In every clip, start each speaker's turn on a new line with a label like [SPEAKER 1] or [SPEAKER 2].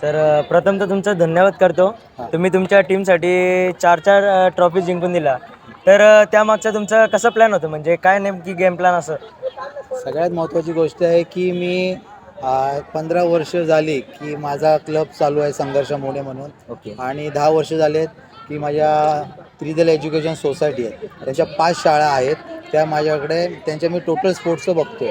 [SPEAKER 1] तर प्रथम तर तुमचा धन्यवाद करतो. तुम्ही तुमच्या टीमसाठी 4-4 ट्रॉफी जिंकून दिला. तर त्यामागचा तुमचा कसा प्लॅन होता, म्हणजे काय नेमकी गेम प्लॅन असं?
[SPEAKER 2] सगळ्यात महत्त्वाची गोष्ट आहे की मी 15 वर्ष झाली की माझा क्लब चालू आहे संघर्ष मोठे म्हणून.
[SPEAKER 1] ओके.
[SPEAKER 2] आणि 10 वर्ष झालेत की माझ्या त्रिदल एज्युकेशन सोसायटी आहे, त्याच्या 5 शाळा आहेत, त्या माझ्याकडे त्यांच्या मी टोटल स्पोर्ट्सचं बघतोय.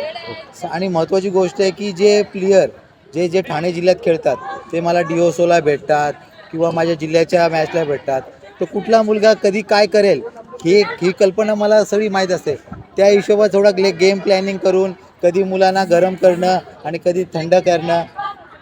[SPEAKER 2] आणि महत्त्वाची गोष्ट आहे की जे प्लेयर जे जे ठाणे जिल्ह्यात खेळतात ते मला डिओसोला भेटतात किंवा माझ्या जिल्ह्याच्या मॅचला भेटतात. तो कुठला मुलगा कधी काय करेल ही कल्पना मला सगळी माहीत असते. त्या हिशोबात थोडा गेम प्लॅनिंग करून कधी मुलांना गरम करणं आणि कधी थंड करणं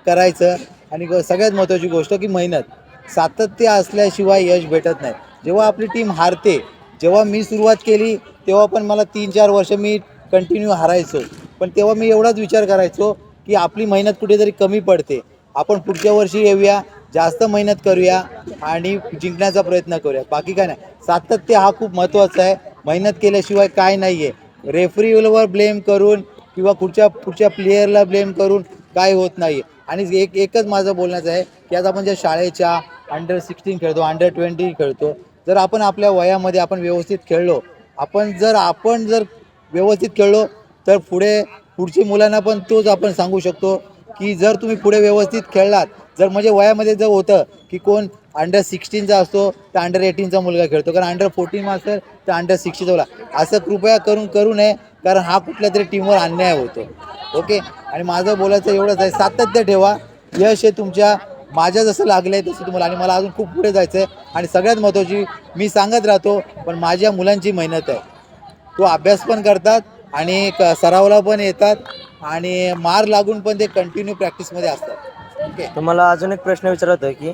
[SPEAKER 2] करायचं. आणि सगळ्यात महत्त्वाची गोष्ट की मेहनत सातत्य असल्याशिवाय यश भेटत नाही. जेव्हा आपली टीम हारते, जेव्हा मी सुरुवात केली तेव्हा पण मला 3-4 वर्ष मी कंटिन्यू हारायचो, पण तेव्हा मी एवढाच विचार करायचो की आपली मेहनत कुठेतरी कमी पडते, आपण पुढच्या वर्षी येऊया, जास्त मेहनत करूया आणि जिंकण्याचा प्रयत्न करूया. बाकी काय नाही, सातत्य हा खूप महत्त्वाचा आहे. मेहनत केल्याशिवाय काय नाही आहे. रेफरीवर ब्लेम करून किंवा पुढच्या प्लेयरला ब्लेम करून काय होत नाही. आणि एकच माझं बोलण्याचं आहे की आज आपण ज्या शाळेच्या अंडर-16 खेळतो, अंडर-20 खेळतो, जर आपण आपल्या वयामध्ये आपण व्यवस्थित खेळलो, आपण जर व्यवस्थित खेळलो तर पुढची मुलांना पण तोच आपण सांगू शकतो की जर तुम्ही पुढे व्यवस्थित खेळलात, जर म्हणजे वयामध्ये जर होतं की कोण अंडर-16चा असतो तर अंडर-18चा मुलगा खेळतो, कारण अंडर-14 असेल तर अंडर-16चा मुलगा, असं कृपया करू नये, कारण हा कुठल्या तरी टीमवर अन्याय होतो. ओके. आणि माझं बोलायचं एवढंच आहे, सातत्य ठेवा, यश हे तुमच्या माझ्या जसं लागलं आहे तसं तुम्हाला, आणि मला अजून खूप पुढे जायचं आहे. आणि सगळ्यात महत्त्वाची मी सांगत राहतो, पण माझ्या मुलांची मेहनत आहे, तो अभ्यास पण करतात आणि सरावला पण येतात आणि मार लागून पण ते कंटिन्यू प्रॅक्टिसमध्ये असतात. ओके.
[SPEAKER 1] तुम्हाला अजून एक प्रश्न विचारत आहे की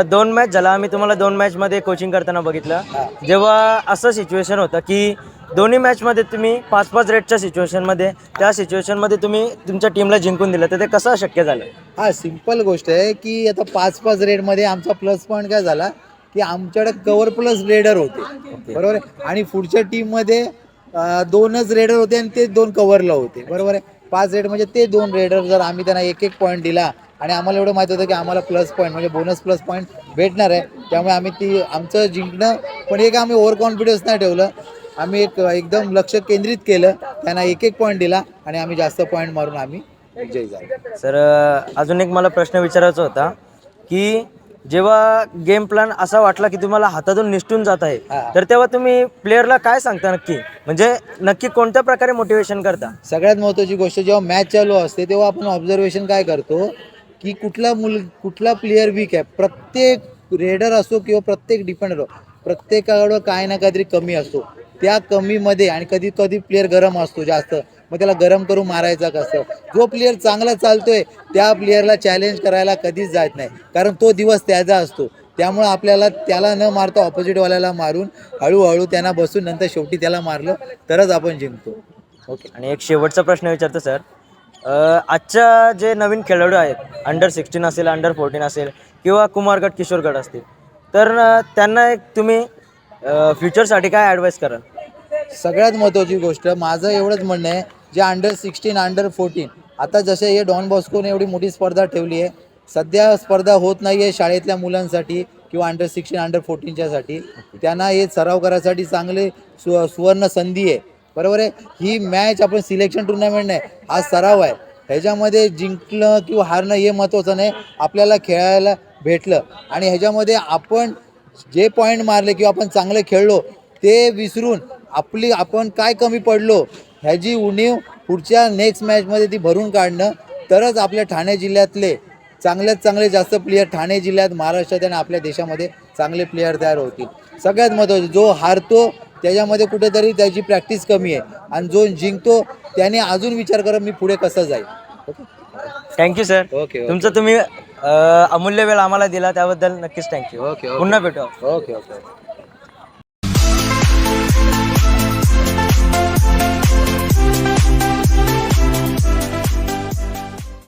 [SPEAKER 1] 2 मॅच झाला, आम्ही तुम्हाला 2 मॅचमध्ये कोचिंग करताना बघितलं. जेव्हा असं सिच्युएशन होतं की दोन्ही मॅचमध्ये तुम्ही 5-5 रेटच्या सिच्युएशनमध्ये, त्या सिच्युएशनमध्ये तुम्ही तुमच्या टीमला जिंकून दिलं, तर ते कसं शक्य झालं?
[SPEAKER 2] हा सिंपल गोष्ट आहे की आता 5-5 रेडमध्ये आमचा प्लस पॉईंट काय झाला की आमच्याकडे कवर प्लस रेडर होते, बरोबर आहे. आणि पुढच्या टीममध्ये 2च रेडर होते आणि ते 2 कव्हरला होते, बरोबर आहे. 5 रेड म्हणजे ते 2 रेडर, जर आम्ही त्यांना एक पॉईंट दिला आणि आम्हाला एवढं माहीत होतं की आम्हाला प्लस पॉईंट म्हणजे बोनस प्लस पॉईंट भेटणार आहे, त्यामुळे आम्ही आमचं जिंकणं. पण एक आम्ही ओव्हर कॉन्फिडन्स नाही ठेवलं, आम्ही एकदम लक्ष केंद्रित केलं, त्यांना एक पॉईंट दिला आणि आम्ही जास्त पॉईंट मारून आम्ही विजयी झालो.
[SPEAKER 1] सर अजून एक मला प्रश्न विचारायचा होता की जेव्हा गेम प्लॅन असा वाटला की तुम्हाला हातातून निसटून जात आहे, तर तेव्हा तुम्ही प्लेअरला काय सांगता नक्की, म्हणजे नक्की कोणत्या प्रकारे मोटिवेशन करता?
[SPEAKER 2] सगळ्यात महत्त्वाची गोष्ट, जेव्हा मॅच चालू असते तेव्हा आपण ऑब्झर्वेशन काय करतो की कुठला प्लेयर वीक आहे. प्रत्येक रेडर असो किंवा प्रत्येक डिफेंडर, प्रत्येकाकडं काय ना काहीतरी कमी असतो. त्या कमीमध्ये आणि कधी कधी प्लेयर गरम असतो जास्त, मग त्याला गरम करून मारायचा कसं. जो प्लेयर चांगला चालतोय त्या प्लेयरला चॅलेंज करायला कधीच जात नाही, कारण तो दिवस त्याचा असतो. त्यामुळं आपल्याला त्याला न मारता ऑपोजिटवाल्याला मारून हळूहळू त्यांना बसून नंतर शेवटी त्याला मारलं तरच आपण जिंकतो. ओके.
[SPEAKER 1] आणि एक शेवटचा प्रश्न विचारतो सर. आजच्या जे नवीन खेळाडू आहेत, अंडर-16 असेल, अंडर-14 असेल किंवा कुमारगड किशोरगड असतील, तर त्यांना एक तुम्ही फ्युचरसाठी काय ॲडवाईस कराल?
[SPEAKER 2] सगळ्यात महत्त्वाची गोष्ट माझं एवढंच म्हणणं आहे, जे अंडर-16 अंडर-14 आता जसे हे डॉन बॉस्कोने एवढी मोठी स्पर्धा ठेवली आहे, सध्या स्पर्धा होत नाही आहे शाळेतल्या मुलांसाठी किंवा अंडर-16 अंडर-14च्यासाठी, त्यांना हे सराव करायसाठी चांगले सुवर्ण संधी आहे, बरोबर आहे. ही मॅच आपण सिलेक्शन टुर्नामेंट नाही, हा सराव आहे. ह्याच्यामध्ये जिंकलं किंवा हारणं हे महत्त्वाचं नाही, आपल्याला खेळायला भेटलं आणि ह्याच्यामध्ये आपण जे पॉईंट मारले किंवा आपण चांगले खेळलो ते विसरून आपण काय कमी पडलो ह्याची उणीव पुढच्या नेक्स्ट मॅचमध्ये ती भरून काढणं, तरच आपल्या ठाणे जिल्ह्यातले चांगल्यात चांगले जास्त प्लेयर ठाणे जिल्ह्यात, महाराष्ट्रात आणि आपल्या देशामध्ये चांगले प्लेयर तयार होतील. सगळ्यात महत्त्वाचं, जो हारतो त्याच्यामध्ये कुठेतरी त्याची प्रॅक्टिस कमी आहे आणि जो जिंकतो त्याने अजून विचार करा मी पुढे कसं जाईल. ओके.
[SPEAKER 1] Thank you sir.
[SPEAKER 2] ओके.
[SPEAKER 1] तुमचं तुम्ही अमूल्य वेळ आम्हाला दिला त्याबद्दल नक्कीच थँक्यू.
[SPEAKER 2] ओके.
[SPEAKER 1] पुन्हा भेटू.
[SPEAKER 2] ओके. ओके.